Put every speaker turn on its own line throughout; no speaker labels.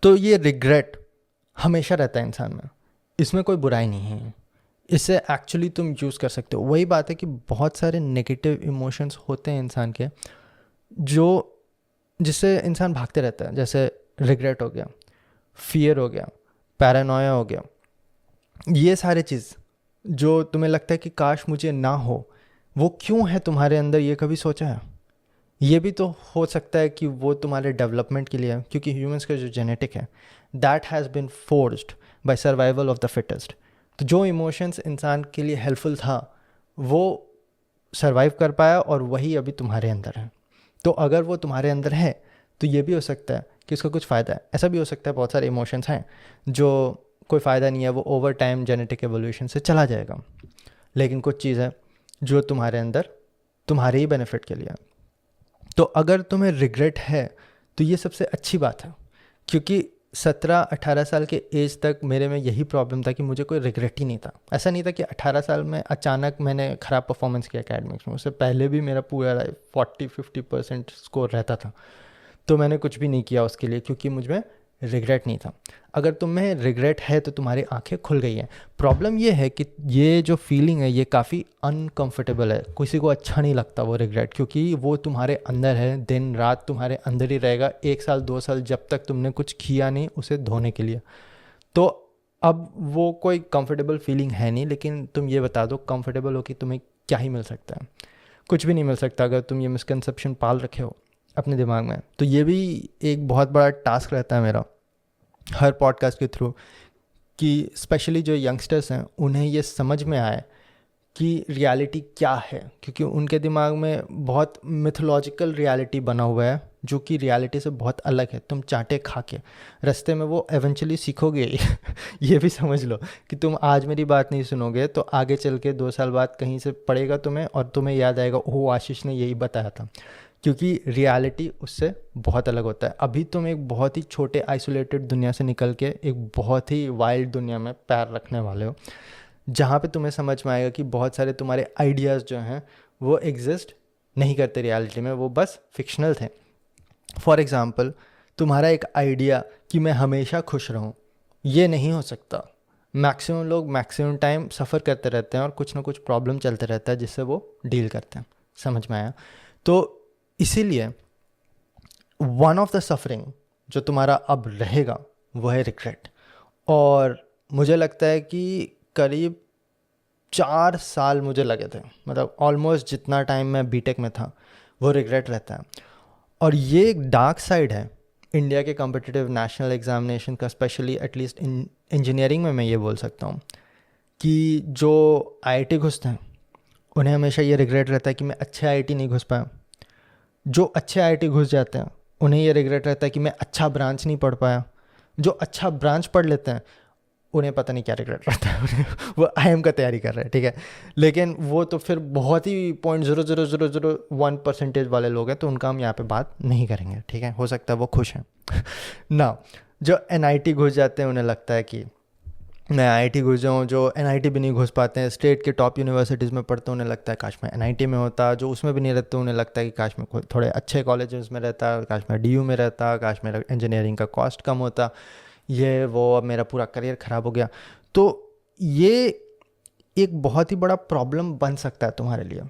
तो ये रिग्रेट हमेशा रहता है इंसान में, इसमें कोई बुराई नहीं है, इसे एक्चुअली तुम यूज़ कर सकते हो। वही बात है कि बहुत सारे नेगेटिव इमोशंस होते हैं इंसान के, जो जिससे इंसान भागते रहता है, जैसे रिग्रेट हो गया, फियर हो गया, पैरानोया हो गया। ये सारे चीज़ जो तुम्हें लगता है कि काश मुझे ना हो, वो क्यों है तुम्हारे अंदर, ये कभी सोचा है? ये भी तो हो सकता है कि वो तुम्हारे डेवलपमेंट के लिए है, क्योंकि ह्यूमंस का जो जेनेटिक है that has been forced by survival of the fittest. तो जो इमोशंस इंसान के लिए हेल्पफुल था वो सर्वाइव कर पाया, और वही अभी तुम्हारे अंदर है। तो अगर वो तुम्हारे अंदर है तो ये भी हो सकता है कि उसका कुछ फ़ायदा है। ऐसा भी हो सकता है बहुत सारे इमोशंस हैं जो कोई फ़ायदा नहीं है, वो ओवर टाइम जेनेटिक एवोल्यूशन से चला जाएगा। लेकिन कुछ चीज़ है जो तुम्हारे अंदर तुम्हारे ही बेनिफिट के लिए है। तो अगर तुम्हें रिग्रेट है तो ये सबसे अच्छी बात है, क्योंकि 17-18 साल के एज तक मेरे में यही प्रॉब्लम था कि मुझे कोई रिग्रेट ही नहीं था। ऐसा नहीं था कि 18 साल में अचानक मैंने ख़राब परफॉर्मेंस किया एकेडमिक्स में, उससे पहले भी मेरा पूरा लाइफ 40-50% स्कोर रहता था। तो मैंने कुछ भी नहीं किया उसके लिए, क्योंकि मुझ में रिग्रेट नहीं था। अगर तुम्हें रिग्रेट है तो तुम्हारी आंखें खुल गई हैं। प्रॉब्लम ये है कि ये जो फीलिंग है ये काफ़ी अनकंफर्टेबल है, किसी को अच्छा नहीं लगता वो रिग्रेट, क्योंकि वो तुम्हारे अंदर है, दिन रात तुम्हारे अंदर ही रहेगा, 1 साल 2 साल जब तक तुमने कुछ किया नहीं उसे धोने के लिए। तो अब वो कोई कंफर्टेबल फीलिंग है नहीं। लेकिन तुम ये बता दो, कंफर्टेबल हो कि तुम्हें क्या ही मिल सकता है? कुछ भी नहीं मिल सकता अगर तुम ये मिसकंसेप्शन पाल रखे हो अपने दिमाग में। तो ये भी एक बहुत बड़ा टास्क रहता है मेरा हर पॉडकास्ट के थ्रू, कि स्पेशली जो यंगस्टर्स हैं उन्हें ये समझ में आए कि रियलिटी क्या है, क्योंकि उनके दिमाग में बहुत मिथोलॉजिकल रियलिटी बना हुआ है जो कि रियलिटी से बहुत अलग है। तुम चाटे खा के रास्ते में वो एवेंचुअली सीखोगे ये भी समझ लो कि तुम आज मेरी बात नहीं सुनोगे तो आगे चल के 2 साल बाद कहीं से पड़ेगा तुम्हें, और तुम्हें याद आएगा ओह आशीष ने यही बताया था, क्योंकि रियलिटी उससे बहुत अलग होता है। अभी तुम एक बहुत ही छोटे आइसोलेटेड दुनिया से निकल के एक बहुत ही वाइल्ड दुनिया में पैर रखने वाले हो, जहाँ पे तुम्हें समझ में आएगा कि बहुत सारे तुम्हारे आइडियाज़ जो हैं वो एग्जिस्ट नहीं करते रियलिटी में, वो बस फिक्शनल थे। फॉर एग्ज़ाम्पल, तुम्हारा एक आइडिया कि मैं हमेशा खुश रहूं, ये नहीं हो सकता। मैक्सिमम लोग मैक्सिमम टाइम सफ़र करते रहते हैं और कुछ ना कुछ प्रॉब्लम चलते रहता है जिससे वो डील करते हैं। समझ में आया? तो इसीलिए वन ऑफ द सफरिंग जो तुम्हारा अब रहेगा वो है रिग्रेट। और मुझे लगता है कि करीब 4 साल मुझे लगे थे, मतलब ऑलमोस्ट जितना टाइम मैं बीटेक में था वो रिग्रेट रहता है। और ये एक डार्क साइड है इंडिया के कॉम्पिटिटिव नेशनल एग्जामिनेशन का, स्पेशली एटलीस्ट इंजीनियरिंग में मैं ये बोल सकता हूँ कि जो आईआईटी घुसते हैं उन्हें हमेशा ये रिग्रेट रहता है कि मैं अच्छे आईआईटी नहीं घुस पाया। जो अच्छे आईआईटी घुस जाते हैं उन्हें ये रिग्रेट रहता है कि मैं अच्छा ब्रांच नहीं पढ़ पाया। जो अच्छा ब्रांच पढ़ लेते हैं उन्हें पता नहीं क्या रिग्रेट रहता है उन्हें वो आईएम का तैयारी कर रहे हैं, ठीक है, लेकिन वो तो फिर बहुत ही 0.00001% वाले लोग हैं, तो उनका हम यहाँ पे बात नहीं करेंगे, ठीक है। हो सकता है वो खुश हैं ना। जो एनआईटी घुस जाते हैं उन्हें लगता है कि मैं आईआईटी घुस जाऊँ। जो एनआईटी भी नहीं घुस पाते हैं, स्टेट के टॉप यूनिवर्सिटीज़ में पढ़ते हैं, उन्हें लगता है काश मैं एनआईटी में होता। जो उसमें भी नहीं रहते उन्हें लगता है कि काश मैं थोड़े अच्छे कॉलेजेस में रहता, काश मैं डीयू में रहता, काश मेरा इंजीनियरिंग का कॉस्ट कम होता, ये वो, अब मेरा पूरा करियर ख़राब हो गया। तो ये एक बहुत ही बड़ा प्रॉब्लम बन सकता है तुम्हारे लिए,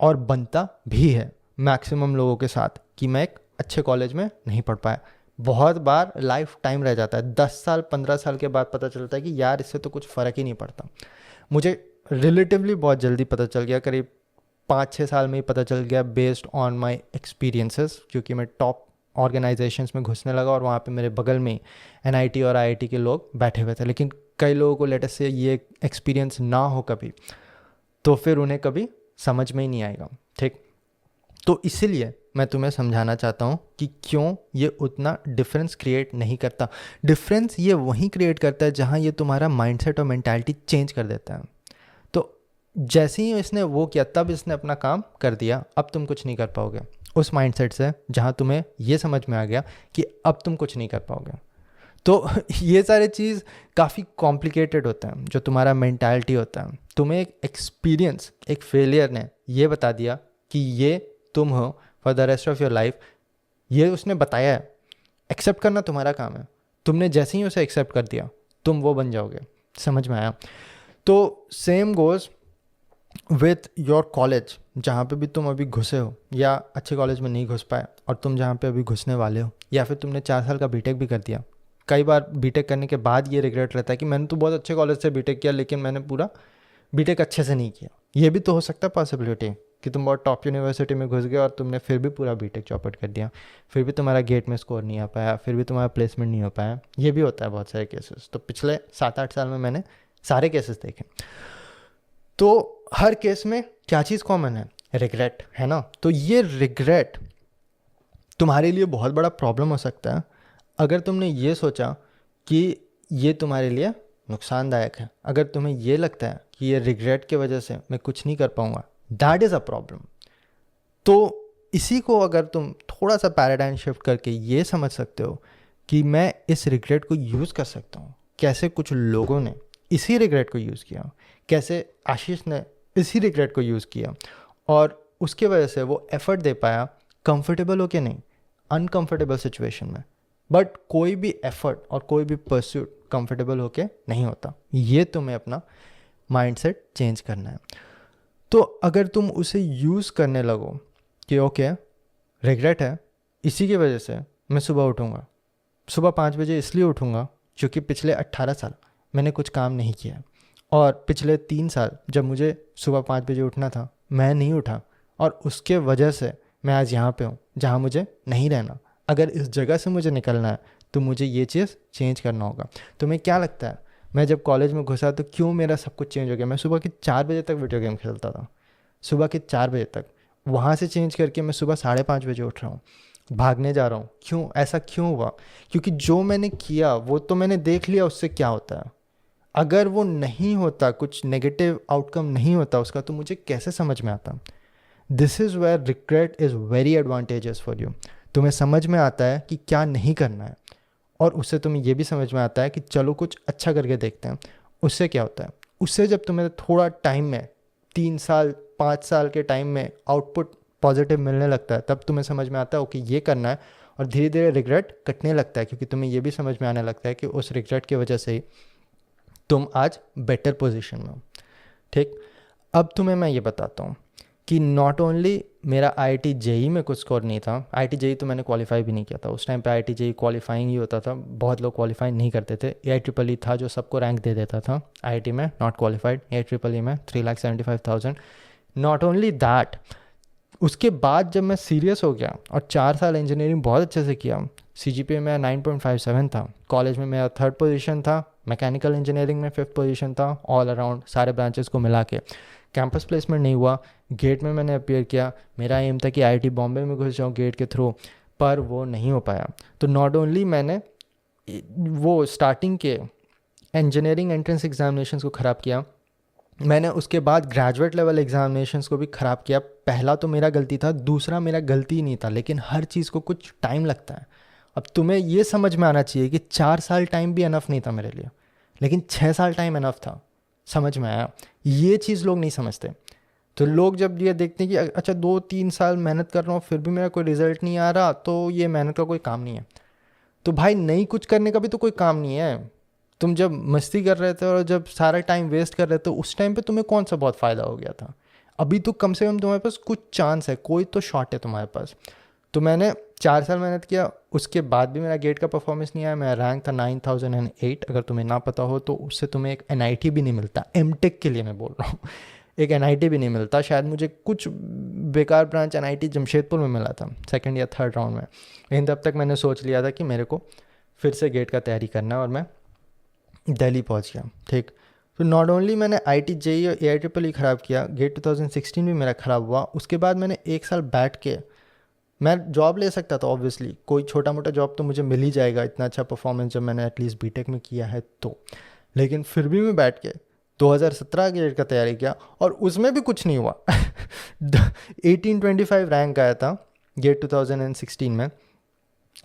और बनता भी है मैक्सिमम लोगों के साथ, कि मैं एक अच्छे कॉलेज में नहीं पढ़ पाया। बहुत बार लाइफ टाइम रह जाता है, 10 साल 15 साल के बाद पता चलता है कि यार इससे तो कुछ फ़र्क ही नहीं पड़ता। मुझे रिलेटिवली बहुत जल्दी पता चल गया, करीब 5-6 साल में ही पता चल गया, बेस्ड ऑन माई एक्सपीरियंसेस, क्योंकि मैं टॉप ऑर्गेनाइजेशंस में घुसने लगा और वहाँ पे मेरे बगल में एनआईटी और आईआईटी के लोग बैठे हुए थे। लेकिन कई लोगों को लेटेस्ट से ये एक्सपीरियंस ना हो कभी, तो फिर उन्हें कभी समझ में ही नहीं आएगा, ठीक। तो इसीलिए मैं तुम्हें समझाना चाहता हूँ कि क्यों ये उतना डिफरेंस क्रिएट नहीं करता। डिफरेंस ये वहीं क्रिएट करता है जहाँ ये तुम्हारा माइंडसेट और मेंटालिटी चेंज कर देता है। तो जैसे ही इसने वो किया तब इसने अपना काम कर दिया, अब तुम कुछ नहीं कर पाओगे उस माइंडसेट से, जहाँ तुम्हें ये समझ में आ गया कि अब तुम कुछ नहीं कर पाओगे। तो ये सारे चीज़ काफ़ी कॉम्प्लिकेटेड होता है। जो तुम्हारा मेंटालिटी होता है, तुम्हें एक एक्सपीरियंस, एक फेलियर ने ये बता दिया कि ये तुम हो for the rest of your life, ये उसने बताया है। एक्सेप्ट करना तुम्हारा काम है। तुमने जैसे ही उसे एक्सेप्ट कर दिया तुम वो बन जाओगे। समझ में आया? तो same goes with your college, जहाँ पे भी तुम अभी घुसे हो या अच्छे कॉलेज में नहीं घुस पाए और तुम जहाँ पे अभी घुसने वाले हो, या फिर तुमने 4 साल का बीटेक भी कर दिया। कई बार बीटेक करने के बाद ये रिग्रेट रहता है कि मैंने तो बहुत अच्छे कॉलेज से बीटेक किया लेकिन मैंने पूरा बीटेक अच्छे से नहीं किया। ये भी तो हो सकता है पॉसिबिलिटी कि तुम बहुत टॉप यूनिवर्सिटी में घुस गए और तुमने फिर भी पूरा बीटेक चौपट कर दिया, फिर भी तुम्हारा गेट में स्कोर नहीं आ पाया, फिर भी तुम्हारा प्लेसमेंट नहीं हो पाया। ये भी होता है बहुत सारे केसेस। तो पिछले 7-8 साल में मैंने सारे केसेस देखे। तो हर केस में क्या चीज़ कॉमन है? रिग्रेट, है ना? तो ये रिग्रेट तुम्हारे लिए बहुत बड़ा प्रॉब्लम हो सकता है अगर तुमने ये सोचा कि ये तुम्हारे लिए नुकसानदायक है। अगर तुम्हें ये लगता है कि ये रिग्रेट की वजह से मैं कुछ नहीं कर पाऊँगा, दैट इज़ अ प्रॉब्लम। तो इसी को अगर तुम थोड़ा सा पैराडाइम शिफ्ट करके ये समझ सकते हो कि मैं इस रिग्रेट को यूज़ कर सकता हूँ, कैसे कुछ लोगों ने इसी रिग्रेट को यूज़ किया, कैसे आशीष ने इसी रिग्रेट को यूज़ किया और उसके वजह से वो एफर्ट दे पाया, कंफर्टेबल हो के नहीं, अनकंफर्टेबल सिचुएशन में। बट कोई भी एफर्ट और कोई भी परस्यूट कंफर्टेबल होके नहीं होता। ये तुम्हें अपना माइंडसेट चेंज करना है। तो अगर तुम उसे यूज़ करने लगो कि ओके रिग्रेट है, इसी की वजह से मैं सुबह उठूँगा, सुबह 5 बजे इसलिए उठूँगा क्योंकि पिछले 18 साल मैंने कुछ काम नहीं किया और पिछले 3 साल जब मुझे सुबह 5 बजे उठना था मैं नहीं उठा और उसके वजह से मैं आज यहाँ पे हूँ जहाँ मुझे नहीं रहना। अगर इस जगह से मुझे निकलना है तो मुझे ये चीज़ चेंज करना होगा। तुम्हें क्या लगता है मैं जब कॉलेज में घुसा तो क्यों मेरा सब कुछ चेंज हो गया? मैं सुबह के 4 बजे तक वीडियो गेम खेलता था, सुबह के 4 बजे तक। वहाँ से चेंज करके मैं सुबह 5:30 बजे उठ रहा हूँ, भागने जा रहा हूँ। क्यों? ऐसा क्यों हुआ? क्योंकि जो मैंने किया वो तो मैंने देख लिया उससे क्या होता है। अगर वो नहीं होता, कुछ नेगेटिव आउटकम नहीं होता उसका, तो मुझे कैसे समझ में आता? This is where regret is very advantages for you. तुम्हें समझ में आता है कि क्या नहीं करना है और उससे तुम्हें ये भी समझ में आता है कि चलो कुछ अच्छा करके देखते हैं। उससे क्या होता है? उससे जब तुम्हें थोड़ा टाइम में 3 साल 5 साल के टाइम में आउटपुट पॉजिटिव मिलने लगता है तब तुम्हें समझ में आता है ओके ये करना है, और धीरे धीरे रिग्रेट कटने लगता है क्योंकि तुम्हें ये भी समझ में आने लगता है कि उस रिग्रेट की वजह से ही तुम आज बेटर पोजीशन में हो। ठीक, अब तुम्हें मैं ये बताता हूँ कि नॉट ओनली मेरा IIT JEE में कुछ स्कोर नहीं था। IIT JEE तो मैंने क्वालिफाई भी नहीं किया था उस टाइम पे। IIT JEE क्वालिफाइंग ही होता था, बहुत लोग क्वालिफाई नहीं करते थे। AIEEE था जो सबको रैंक दे देता था। IIT में नॉट क्वालिफाइड, AIEEE में 3,75,000। नॉट ओनली दैट, उसके बाद जब मैं सीरियस हो गया और 4 साल इंजीनियरिंग बहुत अच्छे से किया, CGPA में 9.57 था, कॉलेज में मेरा 3rd पोजीशन था, मैकेनिकल इंजीनियरिंग में 5th पोजीशन था, ऑल अराउंड सारे ब्रांचेस को मिला के। कैंपस प्लेसमेंट नहीं हुआ, गेट में मैंने अपियर किया, मेरा एम था कि IIT बॉम्बे में घुस जाऊँ गेट के थ्रू, पर वो नहीं हो पाया। तो नॉट ओनली मैंने वो स्टार्टिंग के इंजीनियरिंग एंट्रेंस एग्जामिनेशंस को ख़राब किया, मैंने उसके बाद ग्रेजुएट लेवल एग्जामिनेशंस को भी ख़राब किया। पहला तो मेरा गलती था, दूसरा मेरा गलती ही नहीं था, लेकिन हर चीज़ को कुछ टाइम लगता है। अब तुम्हें ये समझ में आना चाहिए कि 4 साल टाइम भी इनफ नहीं था मेरे लिए, लेकिन 6 साल टाइम इनफ था। समझ में आया? ये चीज़ लोग नहीं समझते। तो लोग जब ये देखते हैं कि अच्छा 2-3 साल मेहनत कर रहा हूँ फिर भी मेरा कोई रिजल्ट नहीं आ रहा, तो ये मेहनत का कोई काम नहीं है। तो भाई नहीं कुछ करने का भी तो कोई काम नहीं है। तुम जब मस्ती कर रहे थे और जब सारा टाइम वेस्ट कर रहे थे उस टाइम पे तुम्हें कौन सा बहुत फ़ायदा हो गया था? अभी तो कम से कम तुम्हारे पास कुछ चांस है, कोई तो शॉट है तुम्हारे पास। तो मैंने 4 साल मेहनत किया, उसके बाद भी मेरा गेट का परफॉर्मेंस नहीं आया। मेरा रैंक था 9008। अगर तुम्हें ना पता हो तो उससे तुम्हें एक NIT भी नहीं मिलता। MTech के लिए मैं बोल रहा हूँ, एक NIT भी नहीं मिलता। शायद मुझे कुछ बेकार ब्रांच NIT जमशेदपुर में मिला था 2nd या 3rd राउंड में, लेकिन तब तक मैंने सोच लिया था कि मेरे को फिर से गेट का तैयारी करना है और मैं दिल्ली पहुंच गया। ठीक, तो नॉट ओनली मैंने IIT JEE और AIEEE ख़राब किया, गेट 2016 भी मेरा ख़राब हुआ। उसके बाद मैंने 1 साल बैठ के, मैं जॉब ले सकता था ऑब्वियसली, कोई छोटा मोटा जॉब तो मुझे मिल ही जाएगा, इतना अच्छा परफॉर्मेंस जब मैंने एटलीस्ट बीटेक में किया है तो। लेकिन फिर भी मैं बैठ के 2017 गेट का तैयारी किया और उसमें भी कुछ नहीं हुआ। 1825 रैंक आया था गेट 2016 में,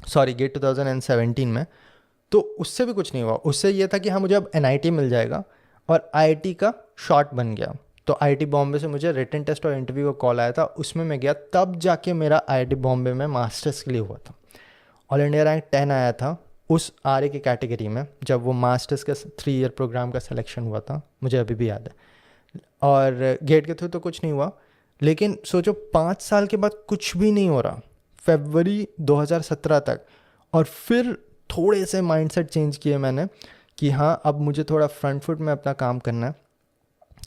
सॉरी गेट 2017 में। तो उससे भी कुछ नहीं हुआ। उससे ये था कि हाँ मुझे अब NIT मिल जाएगा और IIT का शॉट बन गया। तो IIT बॉम्बे से मुझे रिटन टेस्ट और इंटरव्यू का कॉल आया था, उसमें मैं गया, तब जाके मेरा IIT बॉम्बे में मास्टर्स के लिए हुआ था। ऑल इंडिया रैंक 10 आया था उस RA की कैटेगरी में जब वो मास्टर्स का 3 ईयर प्रोग्राम का सिलेक्शन हुआ था, मुझे अभी भी याद है, और गेट के थ्रू तो कुछ नहीं हुआ, लेकिन सोचो 5 साल के बाद कुछ भी नहीं हो रहा, फरवरी 2017 तक। और फिर थोड़े से माइंडसेट चेंज किए मैंने कि हाँ अब मुझे थोड़ा फ्रंट फुट में अपना काम करना है,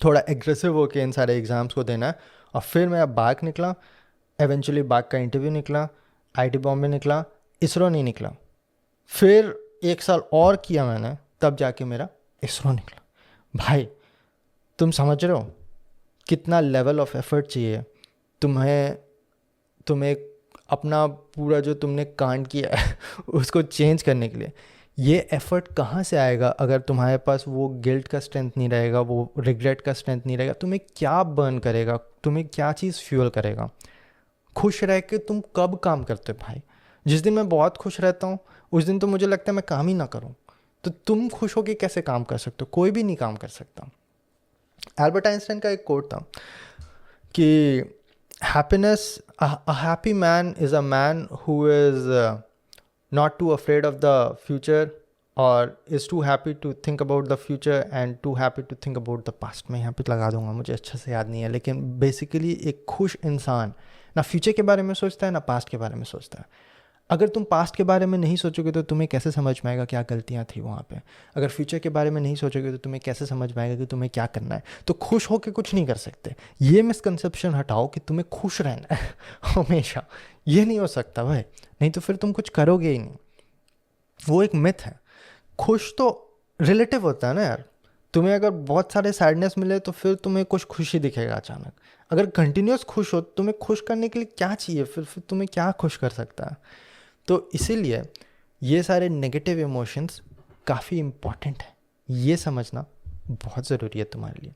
थोड़ा एग्रेसिव होकर इन सारे एग्ज़ाम्स को देना है। और फिर मैं अब बाग निकला, एवेंचुअली बाग का इंटरव्यू निकला, IT बॉम्बे निकला, इसरो नहीं निकला। फिर 1 साल और किया मैंने, तब जाके मेरा इसरो निकला। भाई तुम समझ रहे हो कितना लेवल ऑफ एफर्ट चाहिए तुम्हें अपना पूरा जो तुमने कांड किया है उसको चेंज करने के लिए। ये एफर्ट कहाँ से आएगा अगर तुम्हारे पास वो गिल्ट का स्ट्रेंथ नहीं रहेगा, वो रिग्रेट का स्ट्रेंथ नहीं रहेगा? तुम्हें क्या बर्न करेगा, तुम्हें क्या चीज़ फ्यूल करेगा? खुश रह के तुम कब काम करते हो भाई? जिस दिन मैं बहुत खुश रहता हूँ उस दिन तो मुझे लगता है मैं काम ही ना करूँ। तो तुम खुश होके कैसे काम कर सकते हो? कोई भी नहीं काम कर सकता। एल्बर्ट आइंस्टाइन का एक कोट था कि happiness, a happy man is a man who is not too afraid of the future or is too happy to think about the future and too happy to think about the past। मैं यहाँ पे लगा दूंगा, मुझे अच्छे से याद नहीं है, लेकिन बेसिकली एक खुश इंसान ना फ्यूचर के बारे में सोचता है ना पास्ट के बारे में सोचता है। अगर तुम पास्ट के बारे में नहीं सोचोगे तो तुम्हें कैसे समझ में आएगा क्या गलतियाँ थी वहाँ पे? अगर फ्यूचर के बारे में नहीं सोचोगे तो तुम्हें कैसे समझ में आएगा कि तुम्हें क्या करना है? तो खुश होकर कुछ नहीं कर सकते। ये मिसकंसेप्शन हटाओ कि तुम्हें खुश रहना है हमेशा। ये नहीं हो सकता भाई, नहीं तो फिर तुम कुछ करोगे ही नहीं। वो एक मिथ है। खुश तो रिलेटिव होता है ना यार। तुम्हें अगर बहुत सारे सैडनेस मिले तो फिर तुम्हें कुछ खुशी दिखेगा अचानक। अगर कंटिन्यूस खुश हो, तुम्हें खुश करने के लिए क्या चाहिए? फिर तुम्हें क्या खुश कर सकता है? तो इसीलिए ये सारे नेगेटिव इमोशंस काफ़ी इम्पॉर्टेंट है, ये समझना बहुत ज़रूरी है तुम्हारे लिए।